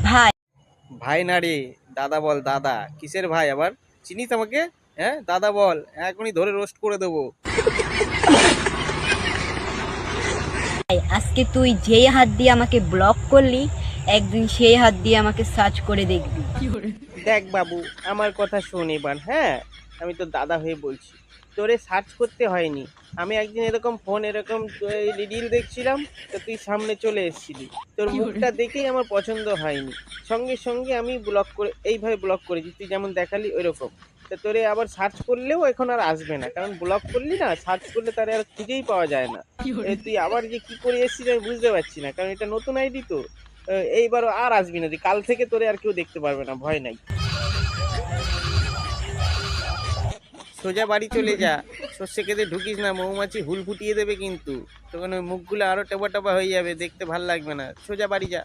ভাই। ভাই না রে, দাদা বল দাদা। কিসের ভাই আবার? চিনিস আমাকে? হ্যাঁ, দাদা বল, এখনই ধরে রোস্ট করে দেবো। আজকে তুই যেই হাত দিয়ে আমাকে ব্লক করলি, একদিন সেই হাত দিয়ে আমাকে সার্চ করে দেখবি। দেখ বাবু, আমার কথা শোন এবার। হ্যাঁ, আমি তো দাদা হয়ে বলছি, তোরে সার্চ করতে হয়নি। আমি একদিন এরকম ফোন এরকম রিল দেখছিলাম, তো তুই সামনে চলে এসেছিলি। তোর মুখটা দেখেই আমার পছন্দ হয়নি, সঙ্গে সঙ্গে আমি ব্লক করে এইভাবে ব্লক করেছি, তুই যেমন দেখালি ওই রকম। তা তোরে আবার সার্চ করলেও এখন আর আসবে না, কারণ ব্লক করলি না, সার্চ করলে তারে আর খুঁজেই পাওয়া যায় না। তুই আবার যে কি করে এসেছিস আমি বুঝতে পারছি না, কারণ এটা নতুন আইডি তো। এইবারও আর আসবি না তুই, কাল থেকে তোরে আর কেউ দেখতে পারবে না, ভয় নাই। সোজা বাড়ি চলে যা, সর্ষে খেতে ঢুকিস না, মৌমাছি হুল ফুটিয়ে দেবে কিন্তু। তখন ওই মুখগুলো আরো টেপা টেপা হয়ে যাবে, দেখতে ভাল লাগবে না। সোজা বাড়ি যা।